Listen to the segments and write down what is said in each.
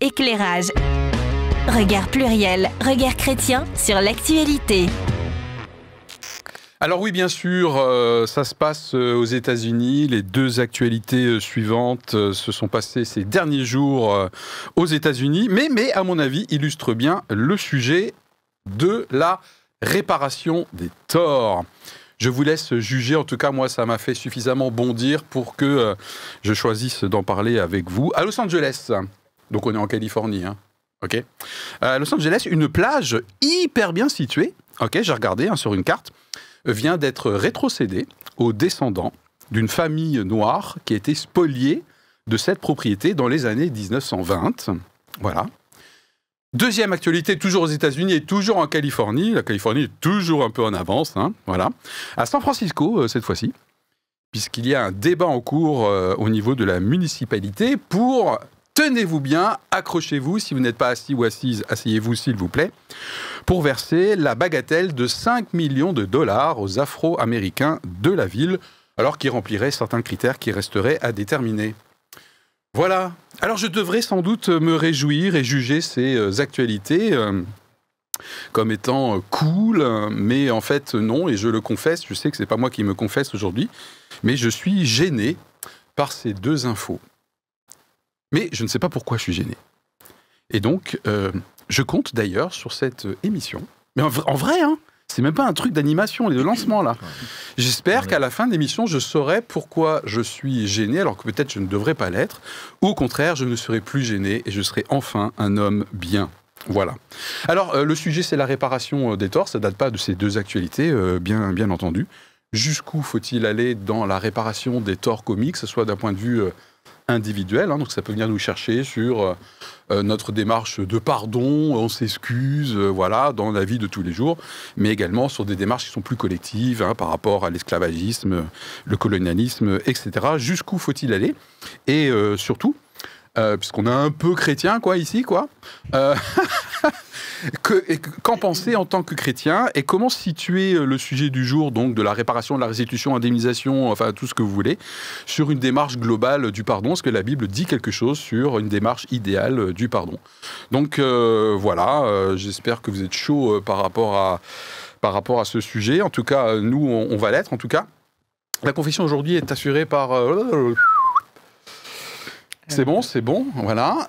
Éclairage. Regard pluriel, regard chrétien sur l'actualité. Alors oui, bien sûr, ça se passe aux États-Unis. Les deux actualités suivantes se sont passées ces derniers jours aux États-Unis, mais à mon avis, illustre bien le sujet de la réparation des torts. Je vous laisse juger, en tout cas moi ça m'a fait suffisamment bondir pour que je choisisse d'en parler avec vous. À Los Angeles, donc on est en Californie, hein. Ok. À Los Angeles, une plage hyper bien située, ok, j'ai regardé sur une carte, vient d'être rétrocédée aux descendants d'une famille noire qui a été spoliée de cette propriété dans les années 1920. Voilà. Deuxième actualité, toujours aux États-Unis et toujours en Californie. La Californie est toujours un peu en avance, hein, voilà. À San Francisco, cette fois-ci, puisqu'il y a un débat en cours au niveau de la municipalité pour, tenez-vous bien, accrochez-vous, si vous n'êtes pas assis ou assise, asseyez-vous s'il vous plaît, pour verser la bagatelle de 5 millions de dollars aux Afro-Américains de la ville, alors qu'ils rempliraient certains critères qui resteraient à déterminer. Voilà. Alors je devrais sans doute me réjouir et juger ces actualités comme étant cool, mais en fait non, et je le confesse, je sais que c'est pas moi qui me confesse aujourd'hui, mais je suis gêné par ces deux infos. Mais je ne sais pas pourquoi je suis gêné. Et donc, je compte d'ailleurs sur cette émission, mais en vrai, hein, c'est même pas un truc d'animation, de lancement là. J'espère qu'à la fin de l'émission, je saurai pourquoi je suis gêné, alors que peut-être je ne devrais pas l'être, ou au contraire, je ne serai plus gêné et je serai enfin un homme bien. Voilà. Alors, le sujet, c'est la réparation des torts, ça ne date pas de ces deux actualités, bien entendu. Jusqu'où faut-il aller dans la réparation des torts comiques, que ce soit d'un point de vue individuel, hein, donc ça peut venir nous chercher sur notre démarche de pardon, on s'excuse, voilà, dans la vie de tous les jours, mais également sur des démarches qui sont plus collectives, hein, par rapport à l'esclavagisme, le colonialisme, etc. Jusqu'où faut-il aller? Et surtout, puisqu'on est un peu chrétien, quoi, ici, quoi, qu'en penser en tant que chrétien et comment situer le sujet du jour, donc de la réparation, de la restitution, indemnisation, enfin tout ce que vous voulez, sur une démarche globale du pardon? Est-ce que la Bible dit quelque chose sur une démarche idéale du pardon? Donc voilà, j'espère que vous êtes chaud par rapport à ce sujet. En tout cas, nous, on va l'être, en tout cas. La confession aujourd'hui est assurée par... C'est bon, voilà.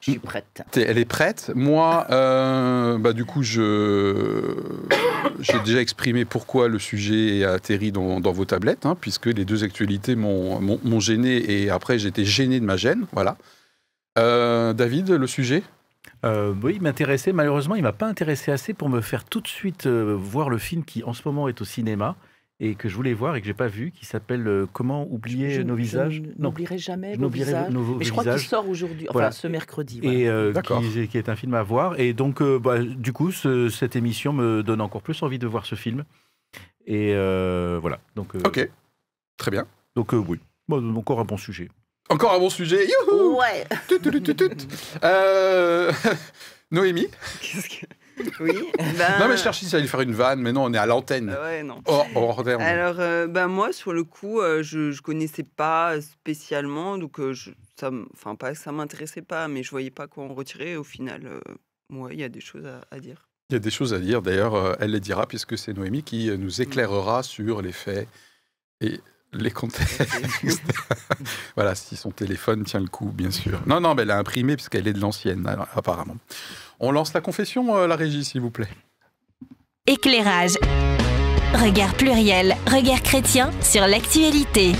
Je suis prête. Elle est prête. Moi, du coup, j'ai déjà exprimé pourquoi le sujet a atterri dans vos tablettes, hein, puisque les deux actualités m'ont gêné et après j'ai été gêné de ma gêne. Voilà. David, le sujet ? Oui, il m'intéressait. Malheureusement, il ne m'a pas intéressé assez pour me faire tout de suite voir le film qui, en ce moment, est au cinéma et que je voulais voir et que je n'ai pas vu, qui s'appelle Comment oublier nos visages. Je n'oublierai jamais vos visages. Mais je crois qu'il sort aujourd'hui, enfin voilà. Ce mercredi. Voilà. Et qui est un film à voir. Et donc, du coup, cette émission me donne encore plus envie de voir ce film. Et voilà. Donc, ok, très bien. Donc oui, encore un bon sujet. Encore un bon sujet. Youhou. Ouais. Noémie. Oui. Non, mais je cherche si ça allait faire une vanne, mais non, on est à l'antenne. Ouais, non. Hors terme. Alors, moi, sur le coup, je connaissais pas spécialement, donc pas que ça m'intéressait pas, mais je voyais pas quoi en retirer. Au final, il y a des choses à dire. Il y a des choses à dire, d'ailleurs, elle les dira, puisque c'est Noémie qui nous éclairera sur les faits et les contextes. Voilà, si son téléphone tient le coup, bien sûr. Non, mais elle a imprimé, puisqu'elle est de l'ancienne, alors, apparemment. On lance la confession, la régie, s'il vous plaît. Éclairage. Regard pluriel, regard chrétien sur l'actualité.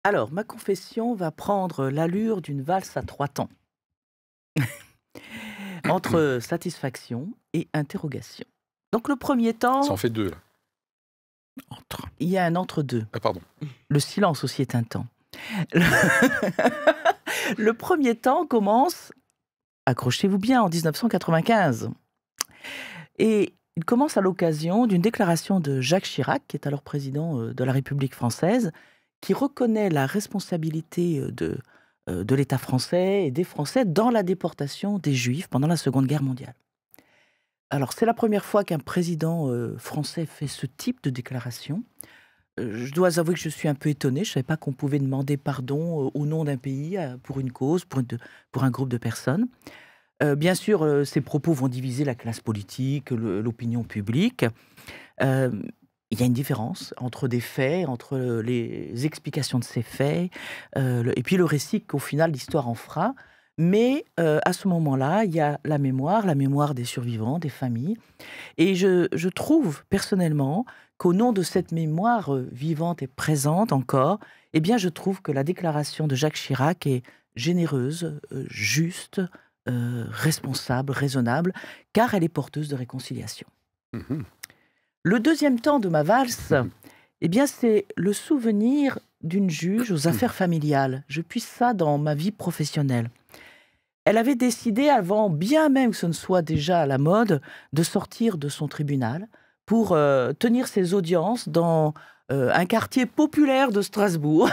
Alors, ma confession va prendre l'allure d'une valse à 3 temps. Entre satisfaction et interrogation. Donc, le premier temps... Ça en fait 2, là. Il y a un entre-deux. Ah, pardon. Le silence aussi est un temps. Le premier temps commence, accrochez-vous bien, en 1995. Et il commence à l'occasion d'une déclaration de Jacques Chirac, qui est alors président de la République française, qui reconnaît la responsabilité de l'État français et des Français dans la déportation des Juifs pendant la Seconde Guerre mondiale. Alors, c'est la première fois qu'un président français fait ce type de déclaration. je dois avouer que je suis un peu étonnée. Je ne savais pas qu'on pouvait demander pardon au nom d'un pays, pour une cause, pour un groupe de personnes. Bien sûr, ces propos vont diviser la classe politique, l'opinion publique. Il y a une différence entre des faits, entre les explications de ces faits, et puis le récit qu'au final l'histoire en fera. Mais à ce moment-là, il y a la mémoire des survivants, des familles. Et je trouve personnellement qu'au nom de cette mémoire vivante et présente encore, eh bien, je trouve que la déclaration de Jacques Chirac est généreuse, juste, responsable, raisonnable, car elle est porteuse de réconciliation. Mhm. Le deuxième temps de ma valse, eh bien, c'est le souvenir d'une juge aux affaires familiales. Je puise ça dans ma vie professionnelle. Elle avait décidé, avant bien même que ce ne soit déjà à la mode, de sortir de son tribunal pour tenir ses audiences dans un quartier populaire de Strasbourg,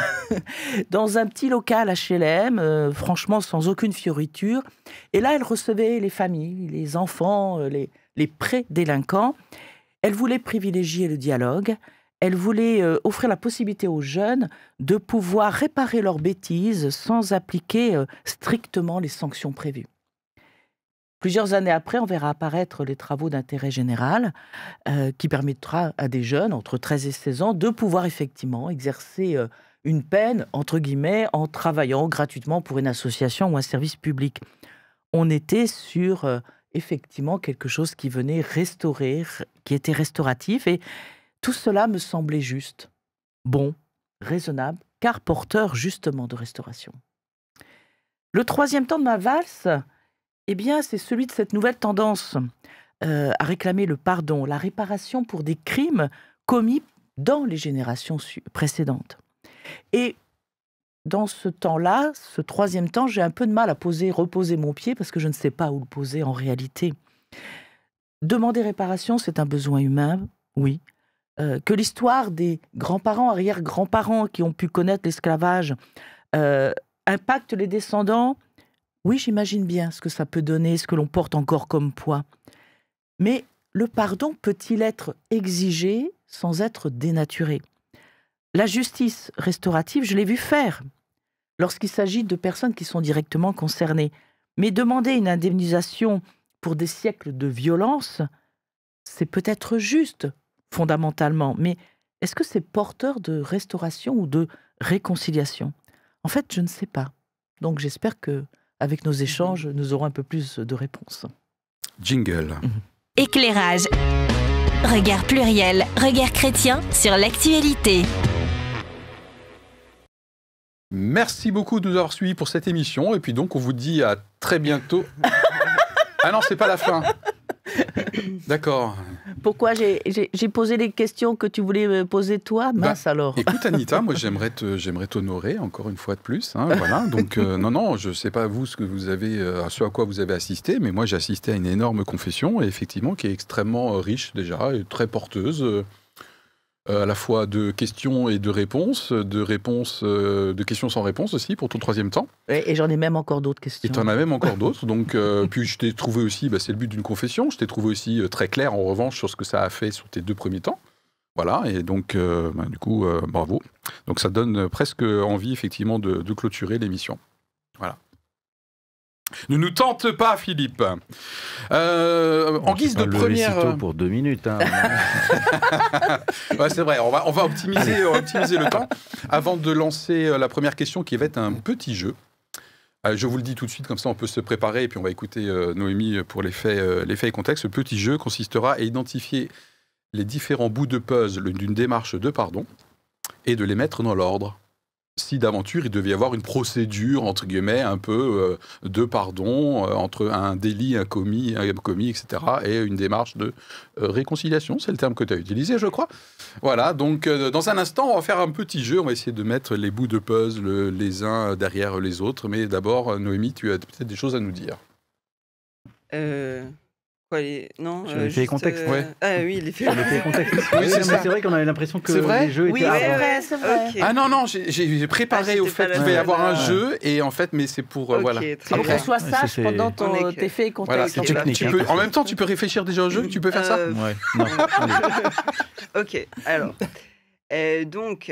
dans un petit local HLM, franchement sans aucune fioriture. Et là, elle recevait les familles, les enfants, les pré-délinquants. Elle voulait privilégier le dialogue. Elle voulait offrir la possibilité aux jeunes de pouvoir réparer leurs bêtises sans appliquer strictement les sanctions prévues. Plusieurs années après, on verra apparaître les travaux d'intérêt général qui permettra à des jeunes entre 13 et 16 ans de pouvoir effectivement exercer une peine, entre guillemets, en travaillant gratuitement pour une association ou un service public. On était sur effectivement quelque chose qui venait restaurer, qui était restauratif, et tout cela me semblait juste, bon, raisonnable, car porteur justement de restauration. Le troisième temps de ma valse, eh bien, c'est celui de cette nouvelle tendance à réclamer le pardon, la réparation pour des crimes commis dans les générations précédentes. Et dans ce temps-là, ce troisième temps, j'ai un peu de mal à reposer mon pied parce que je ne sais pas où le poser en réalité. Demander réparation, c'est un besoin humain, oui. Que l'histoire des grands-parents, arrière-grands-parents qui ont pu connaître l'esclavage impacte les descendants, oui, j'imagine bien ce que ça peut donner, ce que l'on porte encore comme poids. Mais le pardon peut-il être exigé sans être dénaturé? La justice restaurative, je l'ai vu faire lorsqu'il s'agit de personnes qui sont directement concernées. Mais demander une indemnisation pour des siècles de violence, c'est peut-être juste, fondamentalement, mais est-ce que c'est porteur de restauration ou de réconciliation? En fait, je ne sais pas. Donc j'espère qu'avec nos échanges, nous aurons un peu plus de réponses. Jingle. Éclairage. Regard pluriel, regard chrétien sur l'actualité. Merci beaucoup de nous avoir suivis pour cette émission. Et puis donc, on vous dit à très bientôt. Ah non, c'est pas la fin. D'accord. Pourquoi j'ai posé les questions que tu voulais me poser toi? Mince alors. Écoute Anita, moi j'aimerais t'honorer encore une fois de plus. Hein, voilà. Donc non, je sais pas vous ce à quoi vous avez assisté, mais moi j'ai assisté à une énorme confession et effectivement qui est extrêmement riche déjà et très porteuse. À la fois de questions et de réponses, de questions sans réponse aussi pour ton troisième temps. Et j'en ai même encore d'autres questions. Et tu en as même encore d'autres. Donc, puis je t'ai trouvé aussi, c'est le but d'une confession, je t'ai trouvé aussi très clair en revanche sur ce que ça a fait sur tes deux premiers temps. Voilà, et donc du coup, bravo. Donc ça donne presque envie effectivement de clôturer l'émission. Voilà. Ne nous tente pas, Philippe. En guise de première. Pour 2 minutes. Hein. Ouais, c'est vrai. On va optimiser le temps avant de lancer la première question, qui va être un petit jeu. Je vous le dis tout de suite, comme ça on peut se préparer et puis on va écouter Noémie pour les faits et contexte. Ce petit jeu consistera à identifier les différents bouts de puzzle d'une démarche de pardon et de les mettre dans l'ordre. Si d'aventure il devait y avoir une procédure, entre guillemets, un peu de pardon entre un délit, un commis, etc., et une démarche de réconciliation, c'est le terme que tu as utilisé, je crois. Voilà, donc dans un instant, on va faire un petit jeu, on va essayer de mettre les bouts de puzzle les uns derrière les autres, mais d'abord, Noémie, tu as peut-être des choses à nous dire. Non, les faits et contextes. Ouais. Ah oui, les faits et contextes. Oui, c'est ça. C'est vrai qu'on avait l'impression que C'est vrai les jeux étaient avant. C'est vrai. Okay. Ah non, j'ai préparé au fait qu'il va y avoir un jeu, et en fait, mais c'est pour, voilà. C'est pour qu'on soit sage pendant tes faits et Voilà, contextes. tu peux, en même temps, tu peux réfléchir déjà au jeu, tu peux faire ça? Ouais, non. Ok, alors, Donc,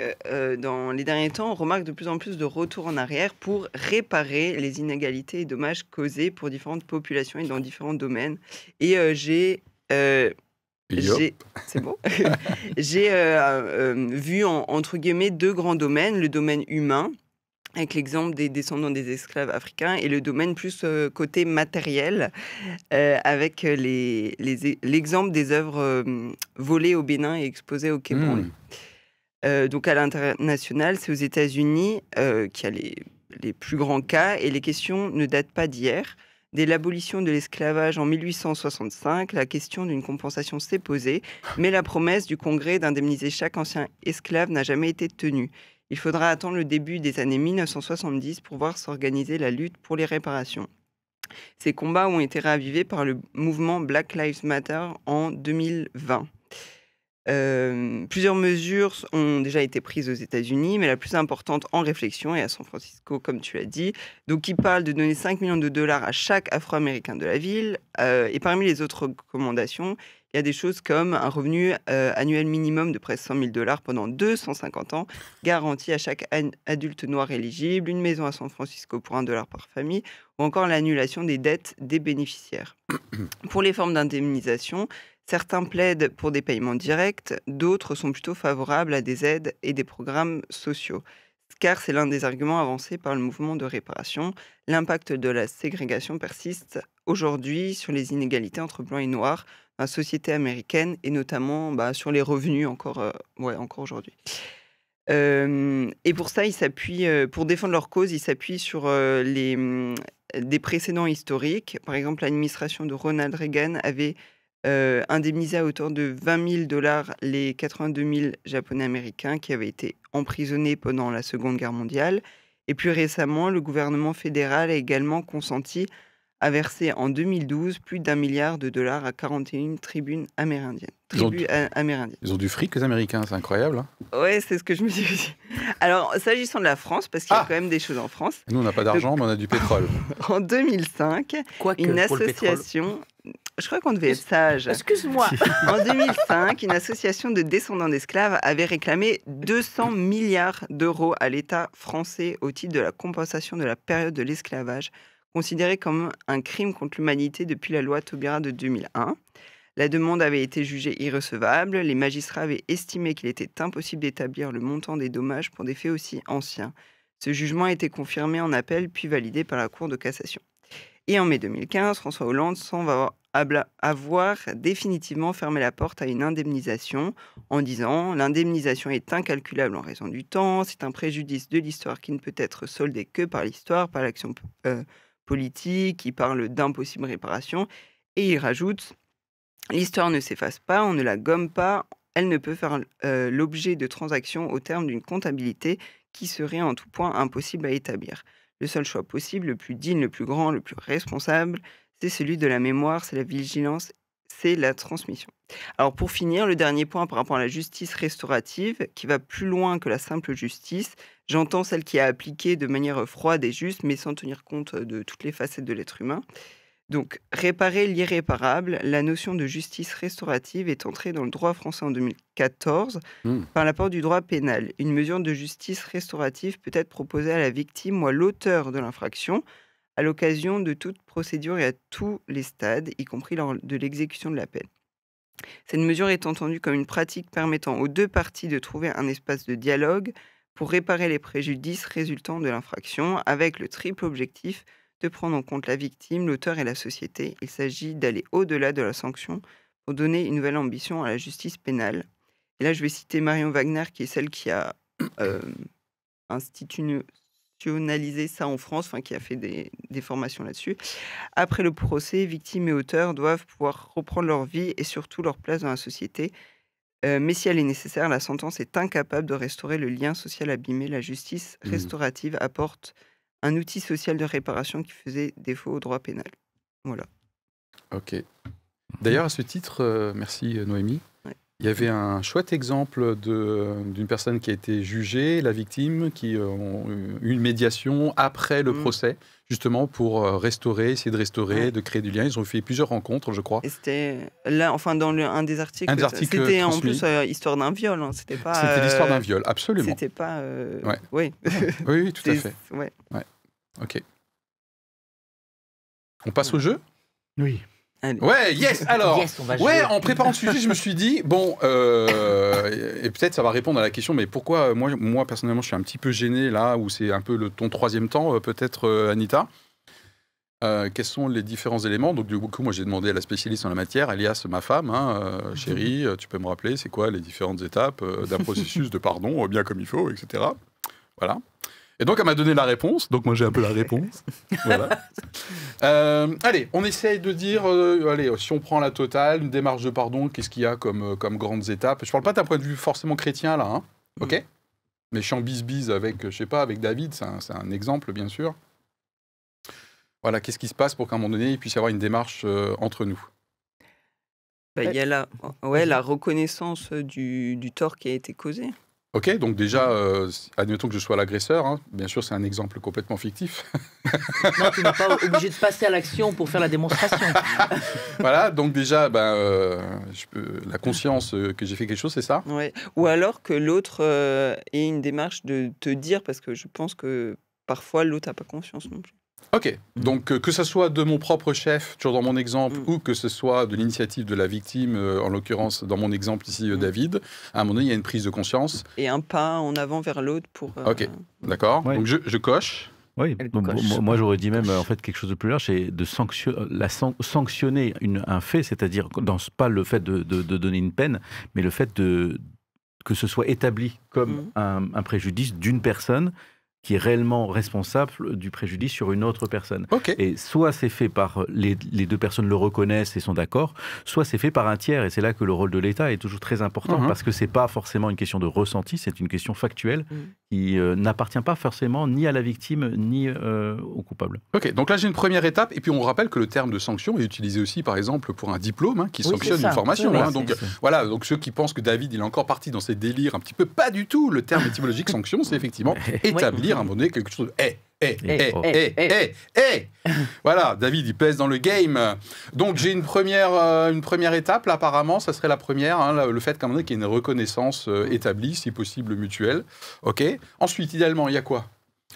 dans les derniers temps, on remarque de plus en plus de retours en arrière pour réparer les inégalités et dommages causés pour différentes populations et dans différents domaines. Et j'ai c'est bon? J'ai, vu entre guillemets 2 grands domaines, le domaine humain, avec l'exemple des descendants des esclaves africains et le domaine plus, côté matériel, avec, l'exemple des œuvres, volées au Bénin et exposées au Quai Branly. Donc à l'international, c'est aux États-Unis qu'il y a les plus grands cas et les questions ne datent pas d'hier. Dès l'abolition de l'esclavage en 1865, la question d'une compensation s'est posée, mais la promesse du Congrès d'indemniser chaque ancien esclave n'a jamais été tenue. Il faudra attendre le début des années 1970 pour voir s'organiser la lutte pour les réparations. Ces combats ont été ravivés par le mouvement Black Lives Matter en 2020. Plusieurs mesures ont déjà été prises aux États-Unis, mais la plus importante en réflexion est à San Francisco, comme tu l'as dit. Donc, il parle de donner 5 millions de dollars à chaque Afro-Américain de la ville. Et parmi les autres recommandations, il y a des choses comme un revenu annuel minimum de près de 100 000 dollars pendant 250 ans, garanti à chaque adulte noir éligible, une maison à San Francisco pour $1 par famille, ou encore l'annulation des dettes des bénéficiaires. Pour les formes d'indemnisation, certains plaident pour des paiements directs, d'autres sont plutôt favorables à des aides et des programmes sociaux. Car c'est l'un des arguments avancés par le mouvement de réparation. L'impact de la ségrégation persiste aujourd'hui sur les inégalités entre blancs et noirs dans la société américaine et notamment sur les revenus encore aujourd'hui. Et pour ça, pour défendre leur cause, ils s'appuient sur des précédents historiques. Par exemple, l'administration de Ronald Reagan avait indemnisé à hauteur de 20 000 dollars les 82 000 Japonais américains qui avaient été emprisonnés pendant la Seconde Guerre mondiale. Et plus récemment, le gouvernement fédéral a également consenti à verser en 2012 plus d'1 milliard de dollars à 41 tribus amérindiennes. Ils ont du fric, les Américains, c'est incroyable. Hein. Ouais, c'est ce que je me dis aussi. Alors, s'agissant de la France, parce qu'il y a quand même des choses en France. Nous, on n'a pas d'argent, mais on a du pétrole. En 2005, une association... Je crois qu'on devait être sage. Excuse-moi. En 2005, une association de descendants d'esclaves avait réclamé 200 milliards d'euros à l'État français au titre de la compensation de la période de l'esclavage, considérée comme un crime contre l'humanité depuis la loi Taubira de 2001. La demande avait été jugée irrecevable. Les magistrats avaient estimé qu'il était impossible d'établir le montant des dommages pour des faits aussi anciens. Ce jugement a été confirmé en appel puis validé par la Cour de cassation. Et en mai 2015, François Hollande semble avoir définitivement fermé la porte à une indemnisation en disant « L'indemnisation est incalculable en raison du temps, c'est un préjudice de l'histoire qui ne peut être soldé que par l'histoire, par l'action politique, il parle d'impossible réparation. » Et il rajoute « L'histoire ne s'efface pas, on ne la gomme pas, elle ne peut faire l'objet de transactions au terme d'une comptabilité qui serait en tout point impossible à établir. Le seul choix possible, le plus digne, le plus grand, le plus responsable, c'est celui de la mémoire, c'est la vigilance, c'est la transmission. » Alors pour finir, le dernier point par rapport à la justice restaurative, qui va plus loin que la simple justice. J'entends celle qui est appliquée de manière froide et juste, mais sans tenir compte de toutes les facettes de l'être humain. Donc, réparer l'irréparable, la notion de justice restaurative est entrée dans le droit français en 2014 par l'apport du droit pénal. Une mesure de justice restaurative peut être proposée à la victime ou à l'auteur de l'infraction à l'occasion de toute procédure et à tous les stades, y compris lors de l'exécution de la peine. Cette mesure est entendue comme une pratique permettant aux deux parties de trouver un espace de dialogue pour réparer les préjudices résultant de l'infraction, avec le triple objectif de prendre en compte la victime, l'auteur et la société. Il s'agit d'aller au-delà de la sanction pour donner une nouvelle ambition à la justice pénale. Et là, je vais citer Marion Wagner, qui est celle qui a institutionnalisé ça en France, qui a fait des formations là-dessus. Après le procès, victimes et auteurs doivent pouvoir reprendre leur vie et surtout leur place dans la société. Mais si elle est nécessaire, la sentence est incapable de restaurer le lien social abîmé. La justice restaurative apporte un outil social de réparation qui faisait défaut au droit pénal. Voilà. Ok. D'ailleurs, à ce titre, merci Noémie, Il y avait un chouette exemple d'une personne qui a été jugée, la victime, qui ont eu une médiation après le procès, justement pour essayer de restaurer, de créer du lien. Ils ont fait plusieurs rencontres, je crois. Et c'était là, enfin, dans un des articles, c'était en plus histoire d'un viol. Hein. C'était l'histoire d'un viol, absolument. C'était pas. Oui, tout à fait. Ouais. Ok. On passe au jeu ? Oui. Allez. Ouais, yes. Alors, Yes, on va jouer. en préparant le sujet, je me suis dit bon, et peut-être ça va répondre à la question, mais pourquoi moi personnellement, je suis un petit peu gêné là où c'est un peu ton troisième temps, peut-être Anita. Quels sont les différents éléments? Donc du coup, moi j'ai demandé à la spécialiste en la matière, alias ma femme, chérie, tu peux me rappeler c'est quoi les différentes étapes d'un processus de pardon bien comme il faut, etc. Voilà. Et donc, elle m'a donné la réponse. Donc, moi, j'ai un peu la réponse. Voilà. Allez, on essaye de dire, si on prend la totale, une démarche de pardon, qu'est-ce qu'il y a comme grandes étapes? Je ne parle pas d'un point de vue forcément chrétien, là. Hein, ok. Mais je suis en bise-bise avec, je sais pas, avec David. C'est un exemple, bien sûr. Voilà, qu'est-ce qui se passe pour qu'à un moment donné, il puisse y avoir une démarche entre nous? Il y a la reconnaissance du tort qui a été causé. Ok, donc déjà, admettons que je sois l'agresseur, hein. Bien sûr, c'est un exemple complètement fictif. Non, tu n'es pas obligé de passer à l'action pour faire la démonstration. Voilà, donc déjà, la conscience que j'ai fait quelque chose, c'est ça? Ouais. Ou alors que l'autre ait une démarche de te dire, parce que je pense que parfois l'autre n'a pas conscience non plus. Ok, donc que ce soit de mon propre chef, toujours dans mon exemple, ou que ce soit de l'initiative de la victime, en l'occurrence dans mon exemple ici, David, à un moment donné, il y a une prise de conscience. Et un pas en avant vers l'autre pour... Ok, d'accord, Ouais. donc je coche. Oui, moi j'aurais dit même en fait quelque chose de plus large, c'est de sanctionner un fait, c'est-à-dire pas le fait de donner une peine, mais le fait que ce soit établi comme un préjudice d'une personne qui est réellement responsable du préjudice sur une autre personne. Okay. Et soit c'est fait par les deux personnes le reconnaissent et sont d'accord, soit c'est fait par un tiers. Et c'est là que le rôle de l'État est toujours très important, parce que c'est pas forcément une question de ressenti, c'est une question factuelle qui n'appartient pas forcément ni à la victime ni au coupable. Ok, donc là j'ai une première étape, et puis on rappelle que le terme de sanction est utilisé aussi, par exemple, pour un diplôme qui sanctionne une formation. Donc voilà, donc ceux qui pensent que David il est encore parti dans ses délires un petit peu, pas du tout. Le terme étymologique sanction, c'est effectivement établir à un moment donné quelque chose de voilà, David il pèse dans le game. Donc j'ai une première étape là, apparemment ça serait la première, le fait qu'à un moment donné qu'il y ait une reconnaissance établie, si possible mutuelle. Ok, ensuite idéalement il y a quoi?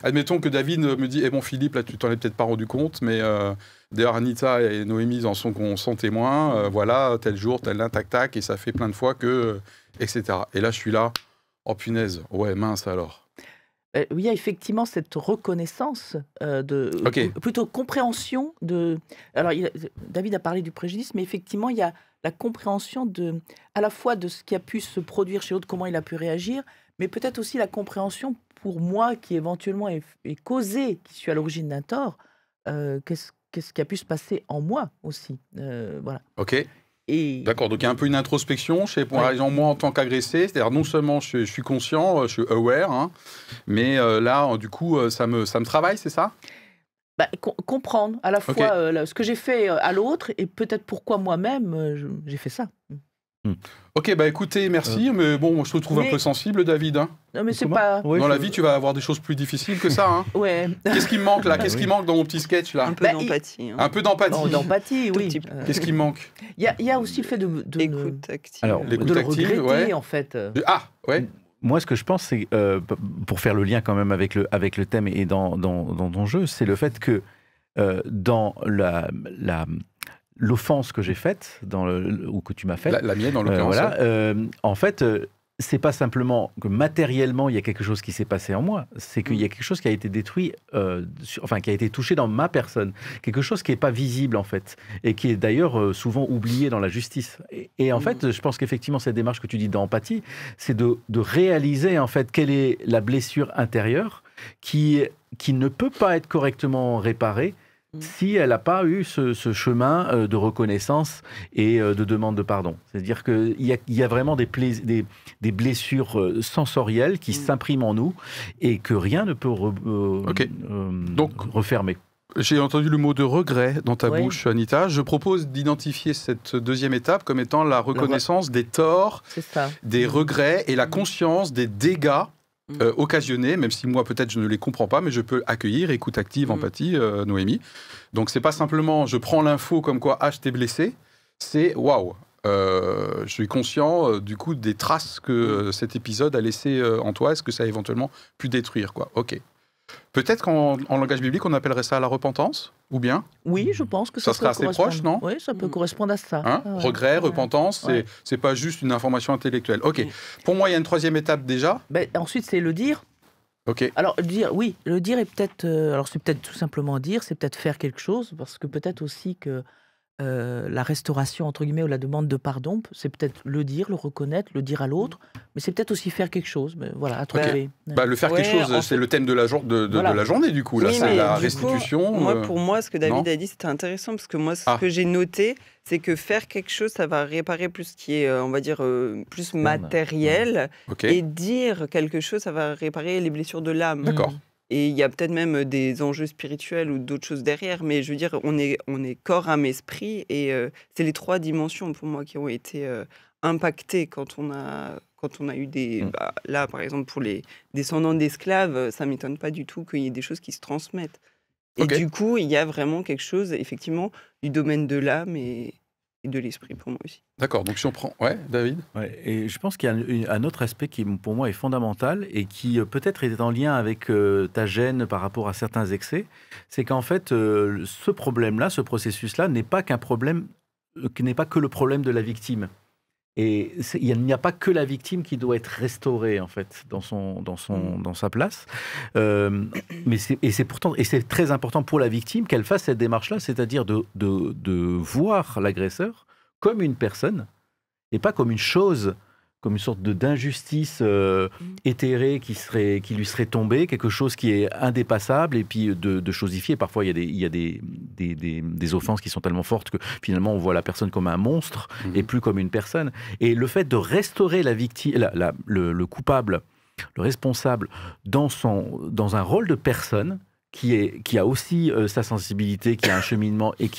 Admettons que David me dit bon Philippe, là tu t'en es peut-être pas rendu compte, mais d'ailleurs Anita et Noémie en sont témoins, voilà, tel jour, tel tac, et ça fait plein de fois que, etc. Et là je suis là, oh punaise, ouais mince alors. Il y a effectivement cette reconnaissance, plutôt compréhension de... Alors, David a parlé du préjudice, mais effectivement, il y a la compréhension à la fois de ce qui a pu se produire chez l'autre, comment il a pu réagir, mais peut-être aussi la compréhension pour moi qui éventuellement est causé, qui suis à l'origine d'un tort, qu'est-ce qui a pu se passer en moi aussi. Voilà. Ok. D'accord, donc il y a un peu une introspection chez par exemple, moi en tant qu'agressé, c'est-à-dire non seulement je suis conscient, je suis aware, mais là du coup ça me travaille, c'est ça? Comprendre à la fois ce que j'ai fait à l'autre et peut-être pourquoi moi-même j'ai fait ça. Ok, écoutez, merci, mais bon, je te trouve un peu sensible, David. Non, mais c'est pas... Dans la vie, tu vas avoir des choses plus difficiles que ça. Ouais. Qu'est-ce qui me manque, là? Qu'est-ce qui manque dans mon petit sketch, là? Un peu d'empathie. Un peu d'empathie. D'empathie, oui. Qu'est-ce qui me manque? Il y a aussi le fait de l'écoute active. Alors, de le regretter, en fait. Moi, ce que je pense, c'est, pour faire le lien quand même avec le thème et dans ton jeu, c'est le fait que dans l'offense que j'ai faite, ou que tu m'as faite... La mienne, en l'occurrence. En fait, c'est pas simplement que matériellement, il y a quelque chose qui s'est passé en moi, c'est qu'il y a quelque chose qui a été détruit, qui a été touché dans ma personne. Quelque chose qui n'est pas visible, en fait, et qui est d'ailleurs souvent oublié dans la justice. Et en fait, je pense qu'effectivement, cette démarche que tu dis d'empathie, c'est de réaliser, en fait, quelle est la blessure intérieure qui ne peut pas être correctement réparée si elle n'a pas eu ce chemin de reconnaissance et de demande de pardon. C'est-à-dire qu'il y a vraiment des blessures sensorielles qui s'impriment en nous et que rien ne peut refermer. j'ai entendu le mot de regret dans ta Oui. bouche, Anita. Je propose d'identifier cette deuxième étape comme étant la reconnaissance des torts, C'est ça. des regrets et la conscience des dégâts occasionnés, même si moi peut-être je ne les comprends pas, mais je peux accueillir, écoute active, empathie, Noémie. Donc c'est pas simplement je prends l'info comme quoi je t'ai blessé, c'est waouh. Je suis conscient du coup des traces que cet épisode a laissé en toi. Est-ce que ça a éventuellement pu détruire quoi? Ok. Peut-être qu'en langage biblique on appellerait ça la repentance, ou bien Oui, je pense que Ça ça serait peut assez correspondre. proche, non? Oui, ça peut correspondre à ça. hein? Ah ouais. Regret, Ouais. repentance, Ouais. c'est pas juste une information intellectuelle. Ok. Oui. Pour moi il y a une troisième étape déjà. Ben, ensuite, c'est le dire. Ok. Alors, dire, oui, le dire est peut-être. Alors, c'est peut-être tout simplement dire, c'est peut-être faire quelque chose, parce que peut-être aussi que la restauration, entre guillemets, ou la demande de pardon, c'est peut-être le dire, le reconnaître, le dire à l'autre, mais c'est peut-être aussi faire quelque chose, mais voilà, à trouver. Bah, le faire Ouais, quelque chose, en c'est fait- le thème de la, de Voilà. la journée du coup. Là, Oui, c'est mais la du restitution. coup, moi, pour moi, ce que David non a dit, c'était intéressant parce que moi, ce Ah. que j'ai noté, c'est que faire quelque chose, ça va réparer plus ce qui est, on va dire, plus matériel. Ok. Et dire quelque chose, ça va réparer les blessures de l'âme. D'accord. Et il y a peut-être même des enjeux spirituels ou d'autres choses derrière, mais je veux dire, on est corps, âme, esprit, et c'est les trois dimensions pour moi qui ont été impactées quand on a eu des... bah, là, par exemple, pour les descendants d'esclaves, ça ne m'étonne pas du tout qu'il y ait des choses qui se transmettent. Et Ok. du coup, il y a vraiment quelque chose, effectivement, du domaine de l'âme et de l'esprit pour moi aussi. D'accord. Donc si on prend, ouais, David. Ouais, et je pense qu'il y a un autre aspect qui, pour moi, est fondamental et qui peut-être est en lien avec ta gêne par rapport à certains excès. C'est qu'en fait, ce problème-là, ce processus-là, n'est pas qu'un problème, qui n'est pas que le problème de la victime. Et il n'y a pas que la victime qui doit être restaurée en fait dans sa place. Mais c'est très important pour la victime qu'elle fasse cette démarche-là, c'est-à-dire de voir l'agresseur comme une personne et pas comme une chose, comme une sorte d'injustice éthérée qui lui serait tombée, quelque chose qui est indépassable et puis de chosifier. Parfois, il y a des offenses qui sont tellement fortes que finalement, on voit la personne comme un monstre et plus comme une personne. Et le fait de restaurer la victime, le coupable, le responsable, dans un rôle de personne qui a aussi sa sensibilité, qui a un cheminement et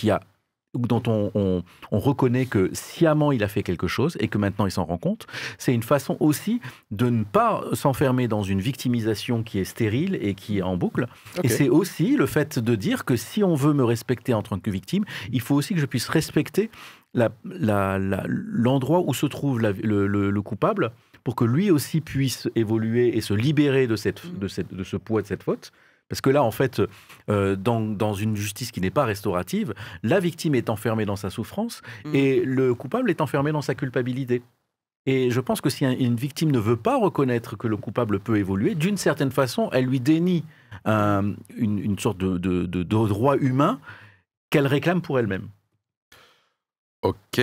dont on reconnaît que sciemment il a fait quelque chose et que maintenant il s'en rend compte, c'est une façon aussi de ne pas s'enfermer dans une victimisation qui est stérile et qui est en boucle. Ok. Et c'est aussi le fait de dire que si on veut me respecter en tant que victime, il faut aussi que je puisse respecter l'endroit où se trouve le coupable pour que lui aussi puisse évoluer et se libérer de ce poids, de cette faute. Parce que là, en fait, dans une justice qui n'est pas restaurative, la victime est enfermée dans sa souffrance et le coupable est enfermé dans sa culpabilité. Et je pense que si une victime ne veut pas reconnaître que le coupable peut évoluer, d'une certaine façon, elle lui dénie une sorte de droit humain qu'elle réclame pour elle-même. Ok.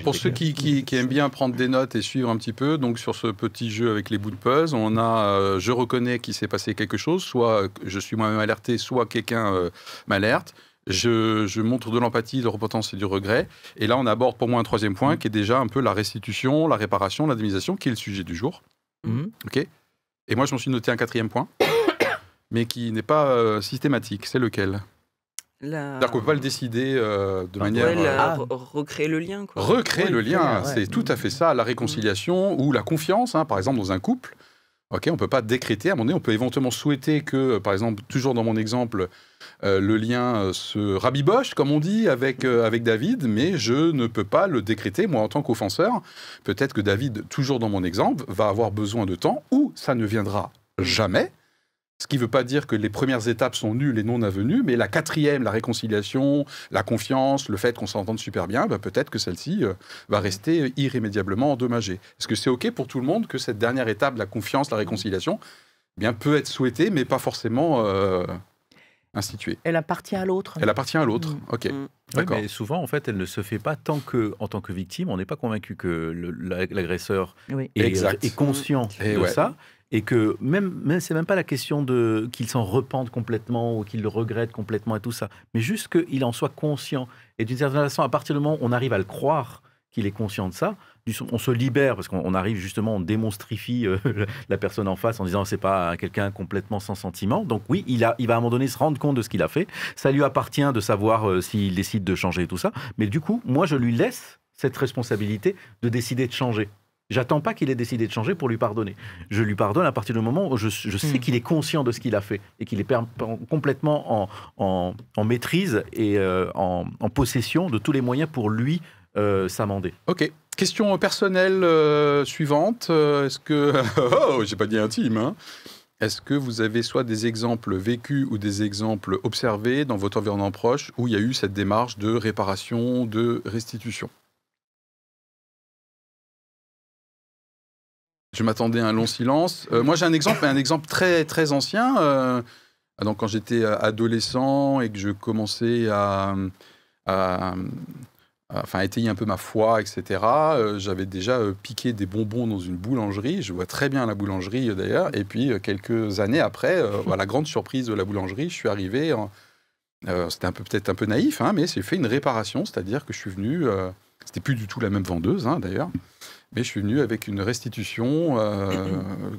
Pour ceux qui aiment bien prendre des notes et suivre un petit peu, donc sur ce petit jeu avec les bouts de puzzle, on a je reconnais qu'il s'est passé quelque chose, soit je suis moi-même alerté, soit quelqu'un m'alerte. Je montre de l'empathie, de la repentance et du regret. Et là, on aborde pour moi un troisième point qui est déjà un peu la restitution, la réparation, l'indemnisation, qui est le sujet du jour. Ok. Et moi, je m'en suis noté un quatrième point, mais qui n'est pas systématique. C'est lequel? C'est-à-dire qu'on ne peut pas le décider de manière... Recréer le lien. Quoi. Recréer le lien, ouais. c'est tout à fait ça, la réconciliation ou la confiance, par exemple dans un couple. Ok, on ne peut pas décréter, à un moment donné, on peut éventuellement souhaiter que, par exemple, toujours dans mon exemple, le lien se rabiboche, comme on dit, avec David, mais je ne peux pas le décréter, moi, en tant qu'offenseur. Peut-être que David, toujours dans mon exemple, va avoir besoin de temps, ou ça ne viendra jamais. Ce qui ne veut pas dire que les premières étapes sont nulles et non avenues, mais la quatrième, la réconciliation, la confiance, le fait qu'on s'entende super bien, peut-être que celle-ci va rester irrémédiablement endommagée. Est-ce que c'est OK pour tout le monde que cette dernière étape, la confiance, la réconciliation, peut être souhaitée, mais pas forcément instituée? Elle appartient à l'autre. Elle appartient à l'autre. OK. D'accord. Oui, mais souvent, en fait, elle ne se fait pas tant qu'en tant que victime, on n'est pas convaincu que l'agresseur est conscient de ça. Et que c'est même pas la question qu'il s'en repente complètement ou qu'il le regrette complètement et tout ça, mais juste qu'il en soit conscient. Et d'une certaine façon, à partir du moment où on arrive à le croire qu'il est conscient de ça, on se libère parce qu'on arrive justement, on démonstrifie la personne en face en disant c'est pas quelqu'un complètement sans sentiment. Donc oui, il va à un moment donné se rendre compte de ce qu'il a fait. Ça lui appartient de savoir s'il décide de changer et tout ça. Mais du coup, moi, je lui laisse cette responsabilité de décider de changer. J'attends pas qu'il ait décidé de changer pour lui pardonner. Je lui pardonne à partir du moment où je sais qu'il est conscient de ce qu'il a fait et qu'il est complètement en maîtrise et en possession de tous les moyens pour lui s'amender. Ok. Question personnelle suivante. Est-ce que... Oh, j'ai pas dit intime, hein. Est-ce que vous avez soit des exemples vécus ou des exemples observés dans votre environnement proche où il y a eu cette démarche de réparation, de restitution? Je m'attendais à un long silence. Moi, j'ai un exemple très, très ancien. Donc, quand j'étais adolescent et que je commençais à étayer un peu ma foi, etc., j'avais déjà piqué des bonbons dans une boulangerie. Je vois très bien la boulangerie, d'ailleurs. Et puis, quelques années après, à la grande surprise de la boulangerie, je suis arrivé... c'était peut-être un peu naïf, hein, mais j'ai fait une réparation. C'est-à-dire que je suis venu... c'était plus du tout la même vendeuse, hein, d'ailleurs. Mais je suis venu avec une restitution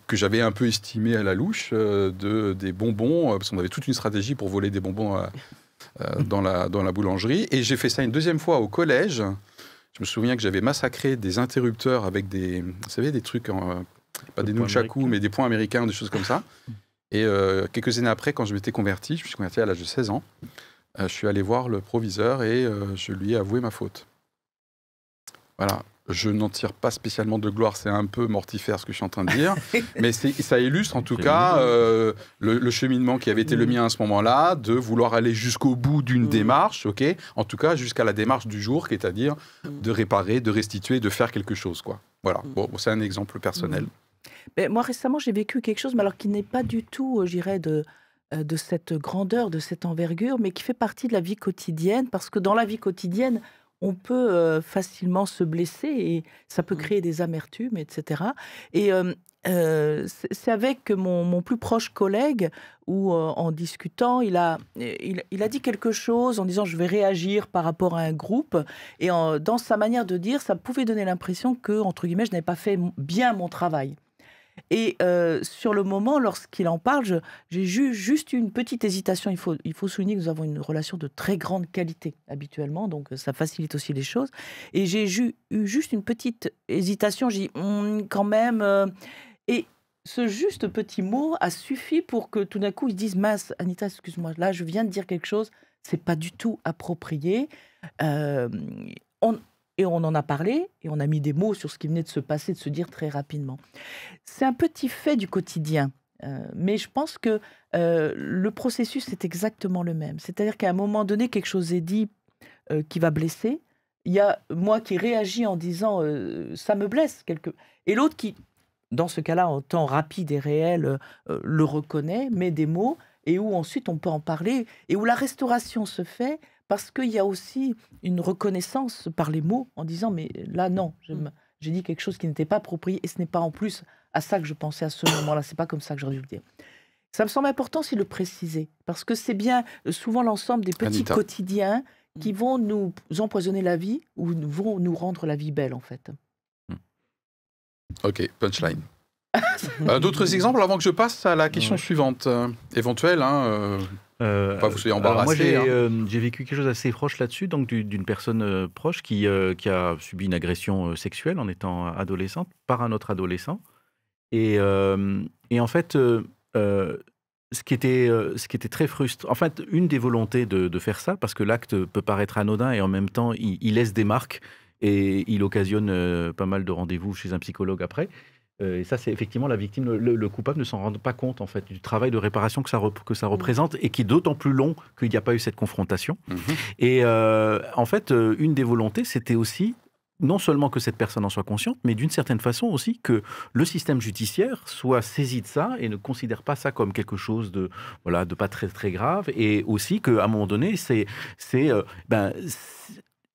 que j'avais un peu estimée à la louche des bonbons, parce qu'on avait toute une stratégie pour voler des bonbons dans la boulangerie. Et j'ai fait ça une deuxième fois au collège. Je me souviens que j'avais massacré des interrupteurs avec des, vous savez, des trucs, pas des nunchakus, mais des points américains, des choses comme ça. Et quelques années après, quand je me suis converti à l'âge de 16 ans, je suis allé voir le proviseur et je lui ai avoué ma faute. Voilà. Je n'en tire pas spécialement de gloire, c'est un peu mortifère ce que je suis en train de dire, mais ça illustre en tout cas le cheminement qui avait été le mien à ce moment-là, de vouloir aller jusqu'au bout d'une démarche, ok, en tout cas jusqu'à la démarche du jour, qui est à dire de réparer, de restituer, de faire quelque chose, quoi. Voilà, bon, c'est un exemple personnel. Mais moi récemment j'ai vécu quelque chose, mais alors qui n'est pas du tout, je dirais, de cette grandeur, de cette envergure, mais qui fait partie de la vie quotidienne, parce que dans la vie quotidienne, on peut facilement se blesser et ça peut créer des amertumes, etc. Et c'est avec mon plus proche collègue où, en discutant, il a dit quelque chose en disant « je vais réagir par rapport à un groupe ». Et dans sa manière de dire, ça pouvait donner l'impression que, entre guillemets, je n'avais pas fait bien mon travail. Et sur le moment, lorsqu'il en parle, j'ai juste eu une petite hésitation. Il faut souligner que nous avons une relation de très grande qualité habituellement, donc ça facilite aussi les choses. Et j'ai eu juste une petite hésitation. J'ai dit quand même. Et ce juste petit mot a suffi pour que tout d'un coup ils disent mince, Anita, excuse-moi, là je viens de dire quelque chose, c'est pas du tout approprié. Et on en a parlé, et on a mis des mots sur ce qui venait de se passer, de se dire très rapidement. C'est un petit fait du quotidien, mais je pense que le processus est exactement le même. C'est-à-dire qu'à un moment donné, quelque chose est dit qui va blesser. Il y a moi qui réagis en disant ça me blesse. Et l'autre qui, dans ce cas-là, en temps rapide et réel, le reconnaît, met des mots, et où ensuite on peut en parler, et où la restauration se fait, parce qu'il y a aussi une reconnaissance par les mots en disant mais là non, j'ai dit quelque chose qui n'était pas approprié et ce n'est pas en plus à ça que je pensais à ce moment-là, c'est pas comme ça que j'aurais dû le dire. Ça me semble important aussi de le préciser parce que c'est bien souvent l'ensemble des petits Anita. quotidiens qui vont nous empoisonner la vie ou vont nous rendre la vie belle en fait. Ok, punchline. D'autres exemples avant que je passe à la question suivante, éventuelle, hein, pas vous soyez embarrassé. Moi, j'ai vécu quelque chose d'assez proche là-dessus, donc d'une personne proche qui a subi une agression sexuelle en étant adolescente par un autre adolescent. Et en fait, ce qui était très frustrant, en fait, une des volontés de faire ça, parce que l'acte peut paraître anodin et en même temps, il laisse des marques et il occasionne pas mal de rendez-vous chez un psychologue après. Et ça, c'est effectivement la victime, le coupable ne s'en rend pas compte, en fait, du travail de réparation que ça représente et qui est d'autant plus long qu'il n'y a pas eu cette confrontation. Et en fait, une des volontés, c'était aussi non seulement que cette personne en soit consciente, mais d'une certaine façon aussi que le système judiciaire soit saisi de ça et ne considère pas ça comme quelque chose de pas très, très grave. Et aussi qu'à un moment donné,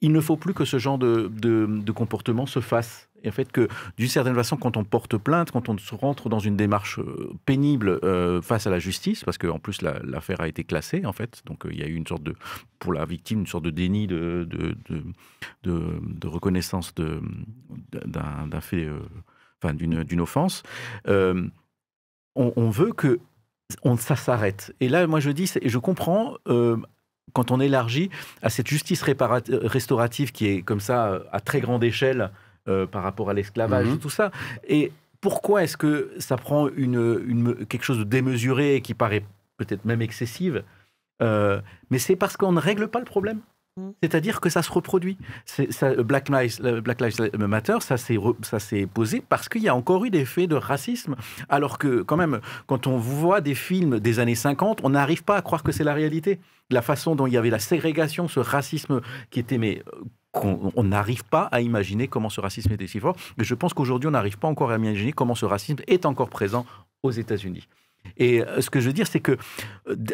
il ne faut plus que ce genre de comportement se fasse. Et en fait, que d'une certaine façon, quand on porte plainte, quand on se rentre dans une démarche pénible face à la justice, parce qu'en plus l'affaire a été classée, en fait, donc il y a eu une sorte de, pour la victime, une sorte de déni de reconnaissance d'un fait, enfin d'une offense. On veut que ça s'arrête. Et là, moi je dis, et je comprends. Quand on élargit à cette justice restaurative qui est comme ça à très grande échelle par rapport à l'esclavage et tout ça, et pourquoi est-ce que ça prend quelque chose de démesuré et qui paraît peut-être même excessive, mais c'est parce qu'on ne règle pas le problème. C'est-à-dire que ça se reproduit. Black Lives Matter, ça s'est posé parce qu'il y a encore eu des faits de racisme. Alors que, quand même, quand on voit des films des années 50, on n'arrive pas à croire que c'est la réalité. La façon dont il y avait la ségrégation, ce racisme qui était... Mais, on n'arrive pas à imaginer comment ce racisme était si fort. Et je pense qu'aujourd'hui, on n'arrive pas encore à imaginer comment ce racisme est encore présent aux États-Unis. Et ce que je veux dire, c'est qu'à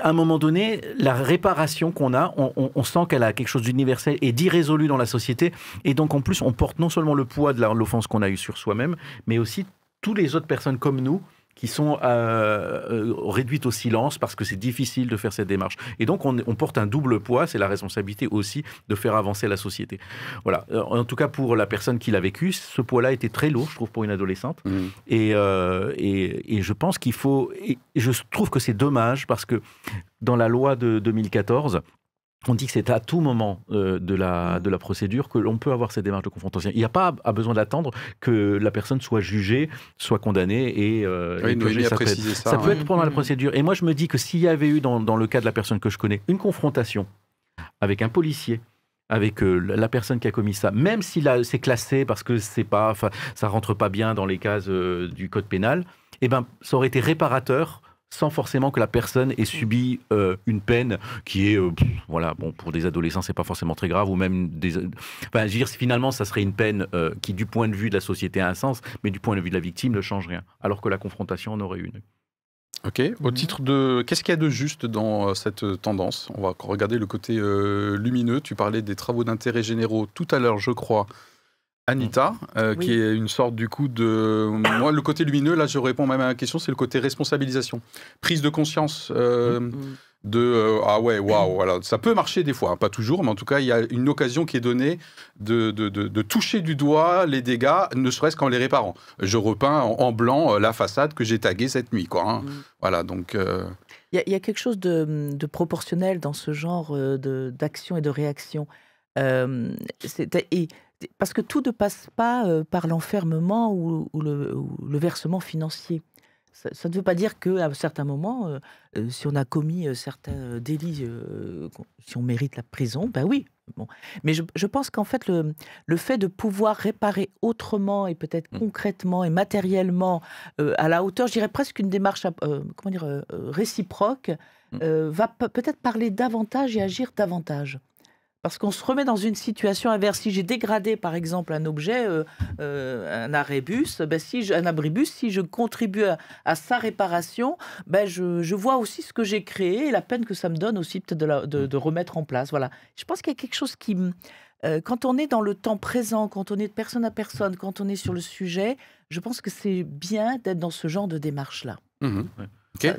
un moment donné, la réparation qu'on a, on sent qu'elle a quelque chose d'universel et d'irrésolu dans la société. Et donc, en plus, on porte non seulement le poids de l'offense qu'on a eue sur soi-même, mais aussi toutes les autres personnes comme nous qui sont réduites au silence parce que c'est difficile de faire cette démarche. Et donc, on porte un double poids, c'est la responsabilité aussi de faire avancer la société. Voilà. En tout cas, pour la personne qui l'a vécu, ce poids-là était très lourd, je trouve, pour une adolescente. Et je pense qu'il faut... Et je trouve que c'est dommage parce que dans la loi de 2014... On dit que c'est à tout moment de la procédure que l'on peut avoir cette démarche de confrontation. Il n'y a pas besoin d'attendre que la personne soit jugée, soit condamnée et Noémie a précisé ça. Ça peut être pendant la procédure. Et moi, je me dis que s'il y avait eu, dans le cas de la personne que je connais, une confrontation avec un policier, avec la personne qui a commis ça, même si c'est classé parce que ça ne rentre pas bien dans les cases du code pénal, eh ben, ça aurait été réparateur sans forcément que la personne ait subi une peine qui est, voilà, bon, pour des adolescents, c'est pas forcément très grave, ou même enfin, je veux dire, finalement, ça serait une peine qui, du point de vue de la société, a un sens, mais du point de vue de la victime, ne change rien, alors que la confrontation en aurait une. Ok, au titre de... Qu'est-ce qu'il y a de juste dans cette tendance? On va regarder le côté lumineux. Tu parlais des travaux d'intérêt généraux tout à l'heure, je crois. Anita, qui est une sorte du coup de... Moi, le côté lumineux, là, je réponds même à la question, c'est le côté responsabilisation. Prise de conscience ah ouais, waouh, voilà. Ça peut marcher des fois, hein, pas toujours, mais en tout cas, il y a une occasion qui est donnée de toucher du doigt les dégâts, ne serait-ce qu'en les réparant. Je repeins en blanc la façade que j'ai taguée cette nuit, quoi. Hein. Voilà, donc... Il y a quelque chose de proportionnel dans ce genre d'action et de réaction. Parce que tout ne passe pas par l'enfermement ou le versement financier. Ça ne veut pas dire qu'à un certain moment, si on a commis certains délits, si on mérite la prison, ben oui. Bon. Mais je pense qu'en fait, le fait de pouvoir réparer autrement et peut-être concrètement et matériellement à la hauteur, je dirais presque une démarche réciproque, va peut-être parler davantage et agir davantage. Parce qu'on se remet dans une situation inverse. Si j'ai dégradé, par exemple, un objet, un abribus, si je contribue à sa réparation, je vois aussi ce que j'ai créé et la peine que ça me donne aussi peut-être de remettre en place. Voilà. Je pense qu'il y a quelque chose qui... quand on est dans le temps présent, quand on est de personne à personne, quand on est sur le sujet, je pense que c'est bien d'être dans ce genre de démarche-là. Ok.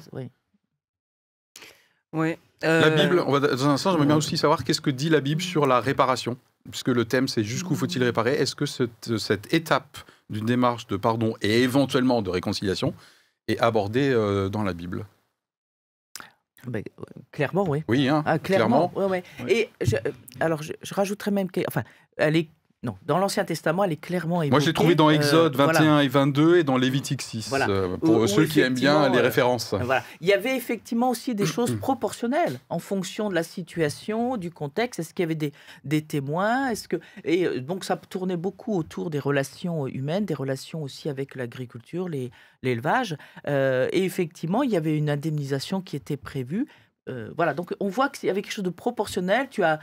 Oui. La Bible, dans un instant, j'aimerais bien aussi savoir qu'est-ce que dit la Bible sur la réparation, puisque le thème c'est jusqu'où faut-il réparer. Est-ce que cette étape d'une démarche de pardon et éventuellement de réconciliation est abordée dans la Bible? Clairement, oui. Oui, hein, clairement. Ouais. Et je rajouterais même elle est... Non, dans l'Ancien Testament, elle est clairement évoquée. Moi, je l'ai trouvé dans Exode 21 et 22 et dans Lévitique 6, pour ceux qui aiment bien les références. Voilà. Il y avait effectivement aussi des choses proportionnelles en fonction de la situation, du contexte. Est-ce qu'il y avait des témoins? Et donc, ça tournait beaucoup autour des relations humaines, des relations aussi avec l'agriculture, l'élevage. Et effectivement, il y avait une indemnisation qui était prévue. Voilà, donc on voit qu'il y avait quelque chose de proportionnel. Tu as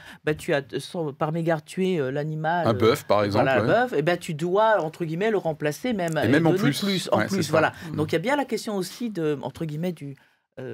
par mégarde tué l'animal. Un bœuf, par exemple. Voilà, un bœuf. Et tu dois, entre guillemets, le remplacer, même en plus. En plus, voilà. Donc il y a bien la question aussi, entre guillemets,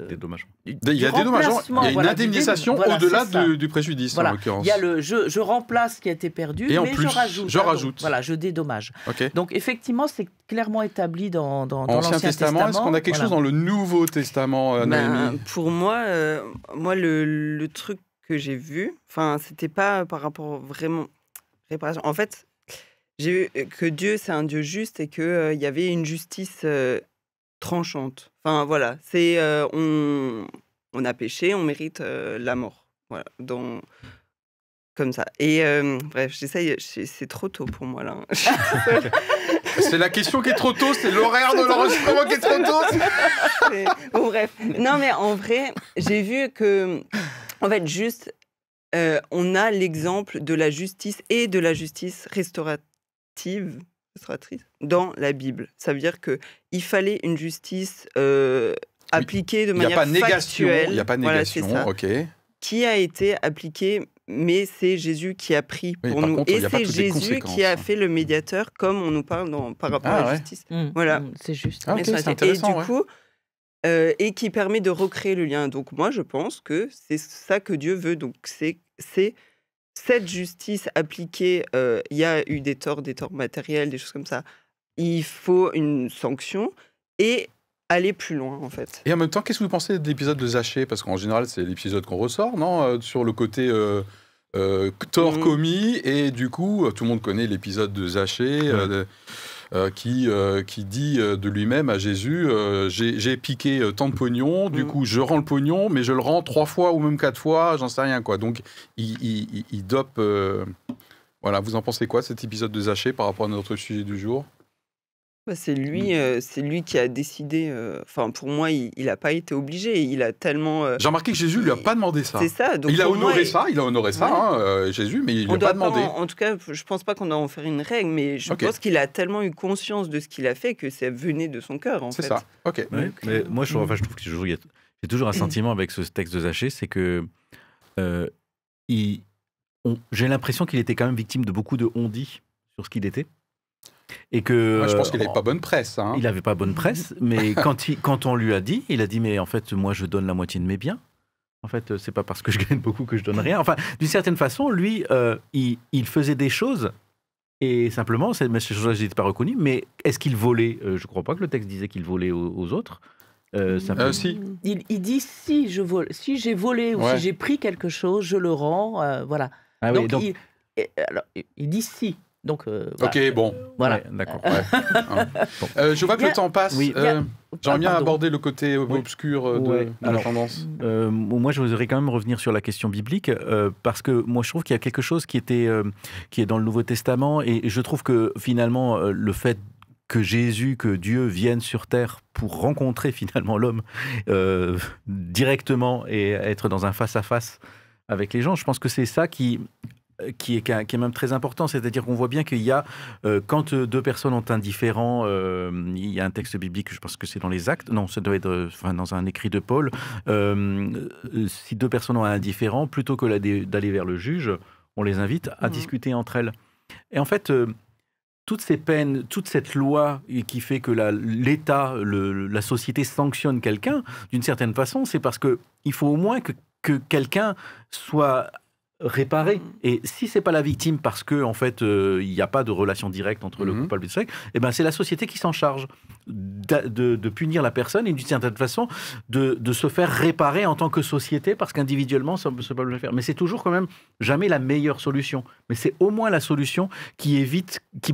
Des dommages. Il y a des dommages, il y a une indemnisation au-delà du préjudice, en l'occurrence. Il y a le je remplace ce qui a été perdu, et en mais plus, je rajoute. Voilà, je dédommage. Okay. Donc effectivement, c'est clairement établi dans l'Ancien Testament. Est-ce qu'on a quelque chose dans le Nouveau Testament, Naomi? Pour moi, le truc que j'ai vu, c'était pas par rapport vraiment réparation. En fait, j'ai vu que Dieu, c'est un Dieu juste et qu'il y avait une justice tranchante. Enfin, voilà, c'est on a péché, on mérite la mort. Voilà, comme ça. Et bref, j'essaye, c'est trop tôt pour moi, là. C'est la question qui est trop tôt, c'est l'horaire de l'enregistrement qui est trop tôt. Bon, bref. Non, mais en vrai, j'ai vu que, en fait, juste, on a l'exemple de la justice et de la justice restauratrice dans la Bible. Ça veut dire qu'il fallait une justice appliquée de manière factuelle. Il n'y a pas de négation, voilà, ok. Qui a été appliquée, mais c'est Jésus qui a pris pour nous. Contre, et c'est Jésus qui a fait le médiateur, comme on nous parle par rapport à la justice. Voilà. C'est juste. Okay, c'est intéressant, et du coup, et qui permet de recréer le lien. Donc moi, je pense que c'est ça que Dieu veut. Donc c'est cette justice appliquée, il y a eu des torts matériels, des choses comme ça. Il faut une sanction et aller plus loin, en fait. Et en même temps, qu'est-ce que vous pensez de l'épisode de Zachée? Parce qu'en général, c'est l'épisode qu'on ressort, non? Sur le côté tort commis, et du coup, tout le monde connaît l'épisode de Zachée, qui dit de lui-même à Jésus, j'ai piqué tant de pognon, du coup je rends le pognon, mais je le rends 3 fois ou même 4 fois, j'en sais rien, quoi. Donc il dope. Voilà, vous en pensez quoi, cet épisode de Zachée par rapport à notre sujet du jour? C'est lui qui a décidé. Enfin, pour moi, il n'a pas été obligé. Il a tellement. J'ai remarqué que Jésus lui a pas demandé ça. C'est ça. Donc il a honoré ça, Jésus, mais il lui a pas demandé. En tout cas, je pense pas qu'on doit en faire une règle, mais je pense qu'il a tellement eu conscience de ce qu'il a fait que ça venait de son cœur, en fait. C'est ça. Ok. Ouais, mais moi, je trouve que j'ai toujours un sentiment avec ce texte de Zachée, c'est que j'ai l'impression qu'il était quand même victime de beaucoup de on-dit sur ce qu'il était. Et que, je pense qu'il n'avait pas bonne presse. Il n'avait pas bonne presse, mais quand on lui a dit, il a dit, mais en fait, moi, je donne la moitié de mes biens. En fait, c'est pas parce que je gagne beaucoup que je donne rien. Enfin, d'une certaine façon, lui, il faisait des choses, et simplement, ces choses-là n'étaient pas reconnues, mais est-ce qu'il volait? Je ne crois pas que le texte disait qu'il volait aux autres. Si. Il dit, si j'ai volé ou si j'ai pris quelque chose, je le rends. Voilà. Ah, donc, oui, il dit si. Donc, ok, bon. Voilà. Ouais, d'accord. Je vois que le temps passe. Oui. J'aimerais bien aborder le côté obscur de la tendance. Moi, je voudrais quand même revenir sur la question biblique, parce que moi, je trouve qu'il y a quelque chose qui est dans le Nouveau Testament, et je trouve que finalement, le fait que Dieu vienne sur terre pour rencontrer finalement l'homme directement et être dans un face-à-face avec les gens, je pense que c'est ça qui est même très important, c'est-à-dire qu'on voit bien qu'il y a, quand deux personnes ont un différend, il y a un texte biblique, je pense que c'est dans les Actes, non, ça doit être dans un écrit de Paul, si deux personnes ont un différend, plutôt que d'aller vers le juge, on les invite à discuter entre elles. Et en fait, toutes ces peines, toute cette loi qui fait que l'État, la société sanctionne quelqu'un, d'une certaine façon, c'est parce qu'il faut au moins que quelqu'un soit réparé. Et si c'est pas la victime parce que en fait il n'y a pas de relation directe entre le coupable et le suspect, eh ben c'est la société qui s'en charge de punir la personne et d'une certaine façon de se faire réparer en tant que société, parce qu'individuellement ça ne peut pas le faire. Mais c'est toujours quand même jamais la meilleure solution. Mais c'est au moins la solution qui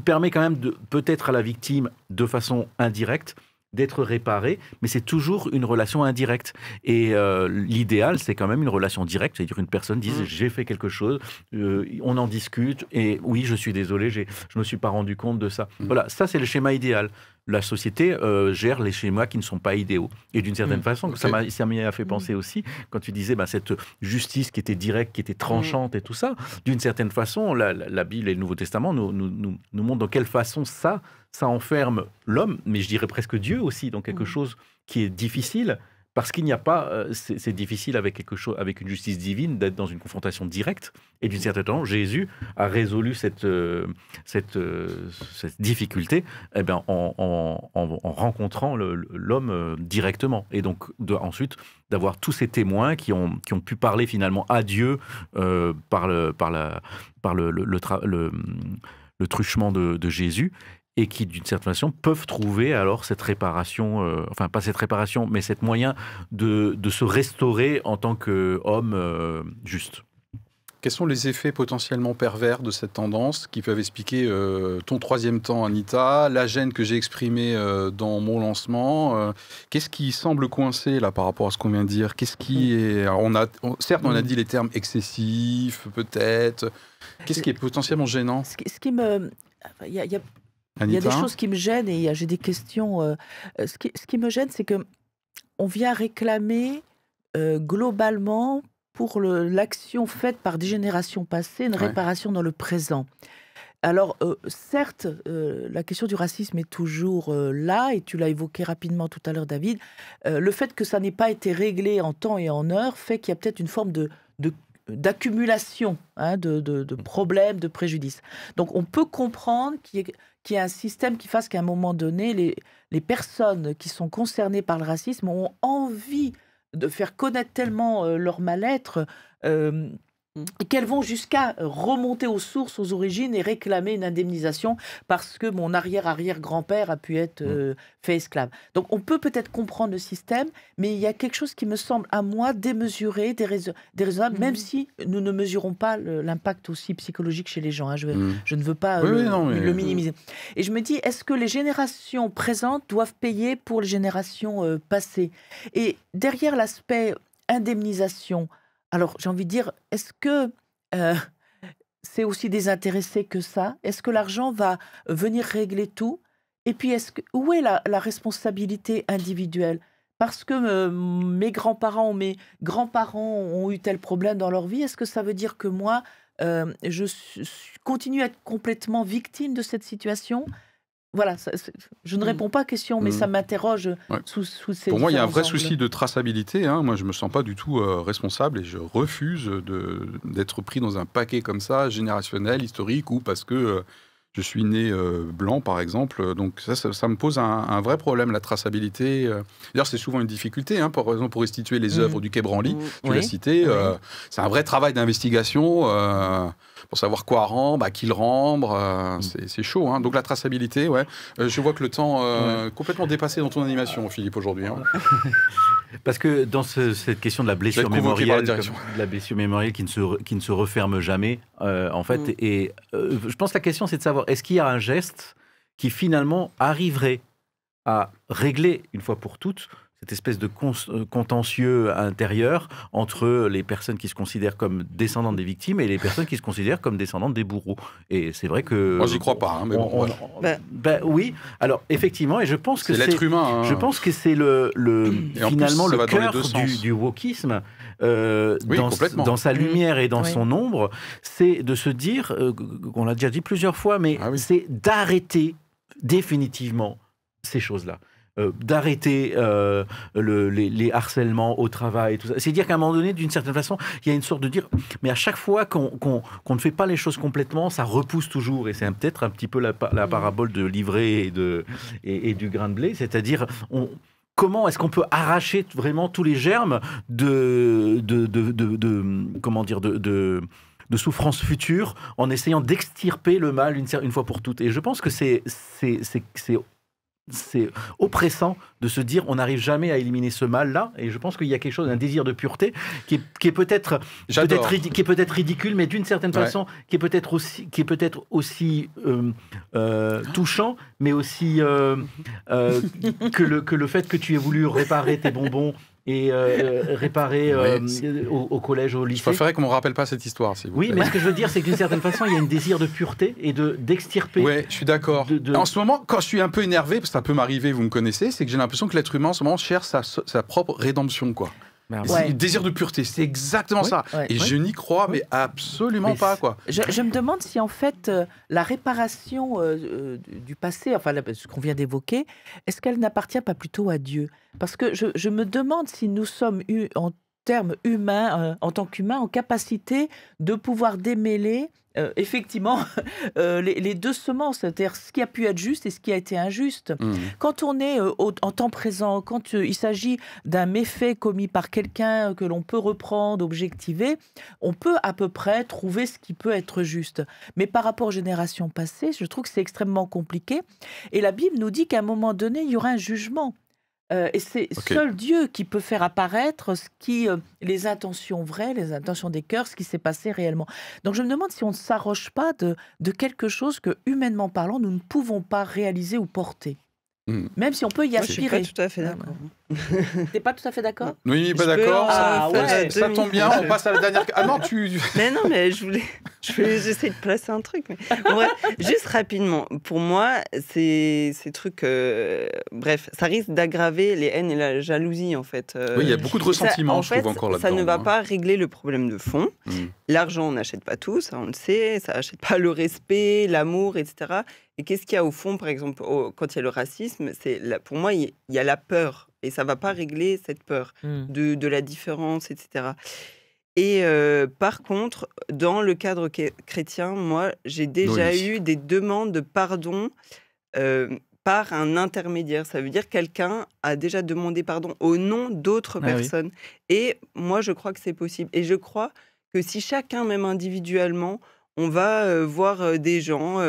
permet quand même peut-être à la victime de façon indirecte d'être réparé, mais c'est toujours une relation indirecte. Et l'idéal, c'est quand même une relation directe, c'est-à-dire une personne dise j'ai fait quelque chose, on en discute, et oui, je suis désolé, je me suis pas rendu compte de ça. Voilà, ça c'est le schéma idéal. La société gère les schémas qui ne sont pas idéaux. Et d'une certaine façon, ça m'a fait penser aussi, quand tu disais cette justice qui était directe, qui était tranchante et tout ça, d'une certaine façon, la Bible et le Nouveau Testament nous montrent dans quelle façon ça enferme l'homme, mais je dirais presque Dieu aussi, dans quelque chose qui est difficile, Parce qu'il n'y a pas, c'est difficile avec quelque chose, avec une justice divine, d'être dans une confrontation directe. Et d'une certaine façon, Jésus a résolu cette difficulté, eh bien, en rencontrant l'homme directement. Et donc, ensuite, d'avoir tous ces témoins qui ont pu parler finalement à Dieu par le truchement de Jésus. Et qui, d'une certaine façon, peuvent trouver alors cette réparation, enfin pas cette réparation, mais cet moyen de se restaurer en tant qu'homme juste. Quels sont les effets potentiellement pervers de cette tendance qui peuvent expliquer ton troisième temps, Anita, la gêne que j'ai exprimée dans mon lancement Qu'est-ce qui semble coincer là par rapport à ce qu'on vient de dire? Qu'est-ce qui est... Alors, certes, on a dit les termes excessifs, peut-être. Qu'est-ce qui est potentiellement gênant? Ce qui me... Il y a des choses qui me gênent et j'ai des questions. Ce qui me gêne, c'est que on vient réclamer globalement pour l'action faite par des générations passées une réparation dans le présent. Alors, certes, la question du racisme est toujours là, et tu l'as évoqué rapidement tout à l'heure, David. Le fait que ça n'ait pas été réglé en temps et en heure fait qu'il y a peut-être une forme d'accumulation de problèmes, de préjudices. Donc, on peut comprendre qu'il y ait un système qui fasse qu'à un moment donné, les personnes qui sont concernées par le racisme ont envie de faire connaître tellement leur mal-être qu'elles vont jusqu'à remonter aux sources, aux origines et réclamer une indemnisation parce que mon arrière-arrière-grand-père a pu être fait esclave. Donc on peut peut-être comprendre le système, mais il y a quelque chose qui me semble à moi démesuré, déraisonnable, même si nous ne mesurons pas l'impact aussi psychologique chez les gens. Je ne veux pas le minimiser. Et je me dis, est-ce que les générations présentes doivent payer pour les générations passées? Et derrière l'aspect indemnisation, alors, j'ai envie de dire, est-ce que c'est aussi désintéressé que ça? Est-ce que l'argent va venir régler tout? Et puis, où est la responsabilité individuelle? Parce que mes grands-parents ou mes grands-parents ont eu tel problème dans leur vie, est-ce que ça veut dire que moi, je continue à être complètement victime de cette situation? Voilà, je ne réponds pas à la question, mais ça m'interroge sous ces Pour moi, il y a un vrai angles. souci de traçabilité. Moi, je ne me sens pas du tout responsable et je refuse d'être pris dans un paquet comme ça, générationnel, historique, ou parce que je suis né blanc, par exemple. Donc ça me pose un vrai problème, la traçabilité. D'ailleurs, c'est souvent une difficulté, par exemple, pour restituer les œuvres du Quai Branly. Tu l'as cité. C'est un vrai travail d'investigation pour savoir quoi rendre, à qui le rendre. C'est chaud. Donc la traçabilité, je vois que le temps complètement dépassé dans ton animation, Philippe, aujourd'hui. Parce que dans cette question de la blessure mémorielle, qui ne se referme jamais, en fait, et je pense que la question c'est de savoir, est-ce qu'il y a un geste qui finalement arriverait à régler une fois pour toutes cette espèce de contentieux intérieur entre les personnes qui se considèrent comme descendantes des victimes et les personnes qui se considèrent comme descendantes des bourreaux. Et c'est vrai que... Moi, j'y crois pas, mais bon... oui, alors effectivement, et je pense que c'est l'être humain. Je pense que c'est finalement le cœur du wokisme, dans sa lumière et dans son ombre, c'est de se dire, on l'a déjà dit plusieurs fois, mais c'est d'arrêter définitivement ces choses-là. D'arrêter les harcèlements au travail, tout ça. C'est dire qu'à un moment donné, d'une certaine façon, il y a une sorte de dire, mais à chaque fois qu'on ne fait pas les choses complètement, ça repousse toujours. Et c'est peut-être un petit peu la parabole de l'ivraie et du grain de blé, c'est-à-dire comment est-ce qu'on peut arracher vraiment tous les germes de souffrances futures en essayant d'extirper le mal une fois pour toutes. Et je pense que c'est oppressant de se dire on n'arrive jamais à éliminer ce mal-là, et je pense qu'il y a quelque chose, un désir de pureté qui est peut-être ridicule, mais d'une certaine façon qui est peut-être aussi touchant, mais aussi que le fait que tu aies voulu réparer tes bonbons et réparer au collège, au lycée. Je préférerais qu'on ne me rappelle pas cette histoire, s'il vous plaît. Oui, mais ce que je veux dire, c'est que d'une certaine façon, il y a un désir de pureté et d'extirper. Oui, je suis d'accord. En ce moment, quand je suis un peu énervé, parce que ça peut m'arriver, vous me connaissez, c'est que j'ai l'impression que l'être humain, en ce moment, cherche sa propre rédemption, quoi. Ben, C'est le désir de pureté, c'est exactement ça. Ouais. Et je n'y crois, mais absolument Mais pas, quoi. Je me demande si en fait la réparation du passé, enfin ce qu'on vient d'évoquer, est-ce qu'elle n'appartient pas plutôt à Dieu? Parce que je me demande si nous sommes en termes humains, en tant qu'humains, en capacité de pouvoir démêler effectivement les deux semences, c'est-à-dire ce qui a pu être juste et ce qui a été injuste. Quand on est en temps présent, quand il s'agit d'un méfait commis par quelqu'un que l'on peut reprendre, objectiver, on peut à peu près trouver ce qui peut être juste. Mais par rapport aux générations passées, je trouve que c'est extrêmement compliqué. Et la Bible nous dit qu'à un moment donné, il y aura un jugement. Et c'est seul Dieu qui peut faire apparaître les intentions vraies, les intentions des cœurs, ce qui s'est passé réellement. Donc je me demande si on ne s'arroge pas de quelque chose que, humainement parlant, nous ne pouvons pas réaliser ou porter. Même si on peut y Moi, je suis aspirer. pas tout à fait d'accord. T'es pas tout à fait d'accord? Oui, pas d'accord. Ça tombe bien, on passe à la dernière. Ah non, Mais non, mais j'essaie de placer un truc. Mais... Bref, juste rapidement, pour moi, ces trucs, bref, ça risque d'aggraver les haines et la jalousie, en fait. Oui, il y a beaucoup de ressentiments, je trouve, encore là-dedans. Ça ne va pas régler le problème de fond. L'argent, on n'achète pas tout, ça on le sait, ça n'achète pas le respect, l'amour, etc. Et qu'est-ce qu'il y a au fond, par exemple, quand il y a le racisme, pour moi, il y a la peur. Et ça ne va pas régler cette peur de la différence, etc. Et par contre, dans le cadre chrétien, moi, j'ai déjà eu des demandes de pardon par un intermédiaire. Ça veut dire que quelqu'un a déjà demandé pardon au nom d'autres personnes. Et moi, je crois que c'est possible. Et je crois que si chacun, même individuellement, on va voir des gens,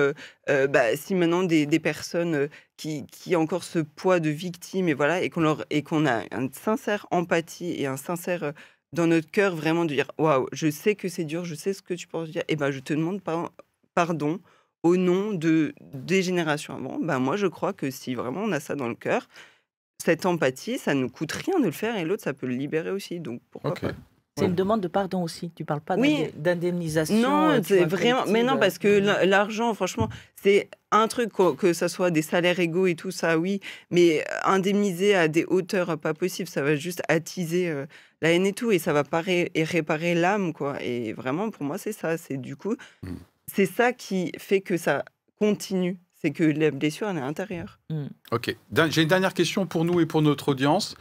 si maintenant des personnes qui ont encore ce poids de victime, et qu'on a une sincère empathie et un sincère dans notre cœur vraiment de dire waouh, je sais que c'est dur, je sais ce que tu penses dire, et je te demande pardon au nom des générations avant. Moi, je crois que si vraiment on a ça dans le cœur, cette empathie, ça ne coûte rien de le faire, et l'autre, ça peut le libérer aussi. Donc pourquoi pas. C'est une demande de pardon aussi. Tu ne parles pas d'indemnisation. Non, c'est vraiment. Mais non, parce que l'argent, franchement, c'est un truc, que ça soit des salaires égaux et tout ça, oui. Mais indemniser à des hauteurs pas possibles, ça va juste attiser la haine et tout. Et ça va pas réparer l'âme, quoi. Et vraiment, pour moi, c'est ça. C'est du coup, c'est ça qui fait que ça continue. C'est que la blessure, elle est intérieure. Ok. J'ai une dernière question pour nous et pour notre audience.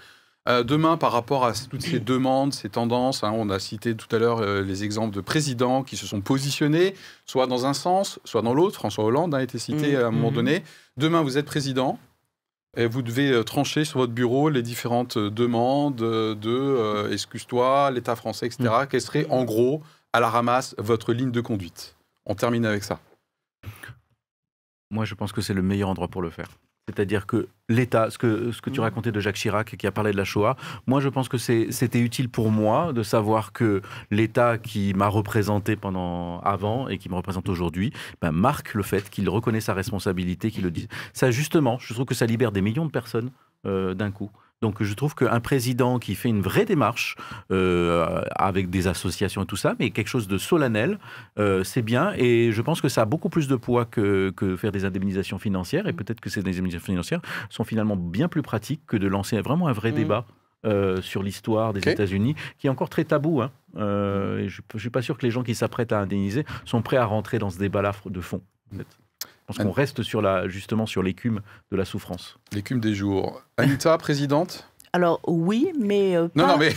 Demain, par rapport à toutes ces demandes, ces tendances, on a cité tout à l'heure les exemples de présidents qui se sont positionnés, soit dans un sens, soit dans l'autre. François Hollande a été cité à un moment donné. Demain, vous êtes président et vous devez trancher sur votre bureau les différentes demandes de excuse-toi, l'État français, etc. Quelle serait, en gros, à la ramasse, votre ligne de conduite? On termine avec ça. Moi, je pense que c'est le meilleur endroit pour le faire. C'est-à-dire que l'État, ce que tu racontais de Jacques Chirac qui a parlé de la Shoah, moi je pense que c'était utile pour moi de savoir que l'État qui m'a représenté avant et qui me représente aujourd'hui, marque le fait qu'il reconnaît sa responsabilité, qu'il le dit. Ça justement, je trouve que ça libère des millions de personnes d'un coup. Donc je trouve qu'un président qui fait une vraie démarche avec des associations et tout ça, mais quelque chose de solennel, c'est bien. Et je pense que ça a beaucoup plus de poids que faire des indemnisations financières. Et peut-être que ces indemnisations financières sont finalement bien plus pratiques que de lancer vraiment un vrai débat sur l'histoire des États-Unis, qui est encore très tabou. Et je ne suis pas sûr que les gens qui s'apprêtent à indemniser sont prêts à rentrer dans ce débat-là de fond. En fait. Je pense qu'on reste justement sur l'écume de la souffrance. L'écume des jours. Anita, présidente? Alors oui, mais Non, mais...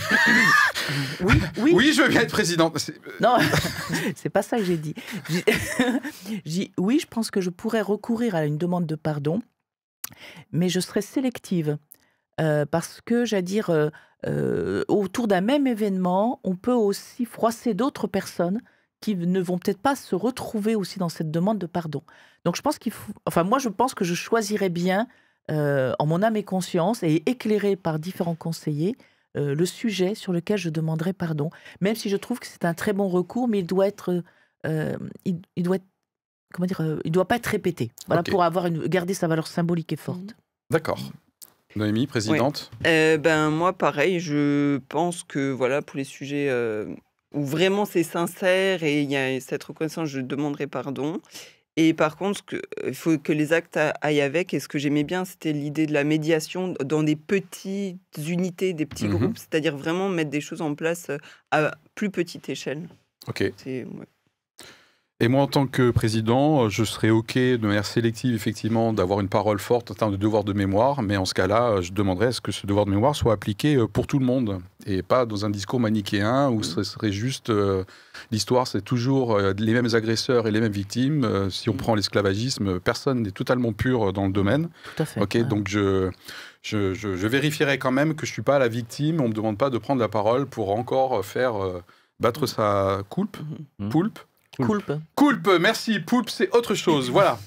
oui, je veux bien être présidente. Non, c'est pas ça que j'ai dit. Oui, je pense que je pourrais recourir à une demande de pardon, mais je serais sélective. Parce que, autour d'un même événement, on peut aussi froisser d'autres personnes qui ne vont peut-être pas se retrouver aussi dans cette demande de pardon. Donc je pense moi je pense que je choisirais bien, en mon âme et conscience, et éclairé par différents conseillers, le sujet sur lequel je demanderai pardon. Même si je trouve que c'est un très bon recours, mais il doit pas être répété. Voilà, pour garder sa valeur symbolique et forte. D'accord. Noémie, présidente. Moi, pareil, je pense que pour les sujets où vraiment c'est sincère et il y a cette reconnaissance, je demanderai pardon. Et par contre, il faut que les actes aillent avec. Et ce que j'aimais bien, c'était l'idée de la médiation dans des petites unités, des petits groupes. C'est-à-dire vraiment mettre des choses en place à plus petite échelle. Ok. Ouais. Et moi, en tant que président, je serais OK de manière sélective, effectivement, d'avoir une parole forte en termes de devoir de mémoire. Mais en ce cas-là, je demanderais à ce que ce devoir de mémoire soit appliqué pour tout le monde. Et pas dans un discours manichéen où ce serait juste... l'histoire, c'est toujours les mêmes agresseurs et les mêmes victimes. Si on prend l'esclavagisme, personne n'est totalement pur dans le domaine. Tout à fait. OK, donc je vérifierai quand même que je ne suis pas la victime. On ne me demande pas de prendre la parole pour encore faire battre sa poulpe. Coulpe, merci. Poulpe, c'est autre chose. Voilà.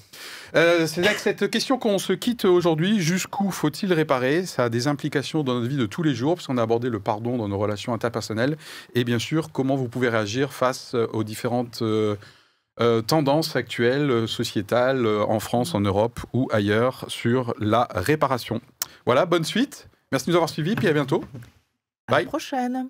C'est avec cette question qu'on se quitte aujourd'hui. Jusqu'où faut-il réparer? Ça a des implications dans notre vie de tous les jours, parce qu'on a abordé le pardon dans nos relations interpersonnelles. Et bien sûr, comment vous pouvez réagir face aux différentes tendances actuelles, sociétales, en France, en Europe ou ailleurs, sur la réparation. Voilà, bonne suite. Merci de nous avoir suivis, puis à bientôt. À Bye. la prochaine.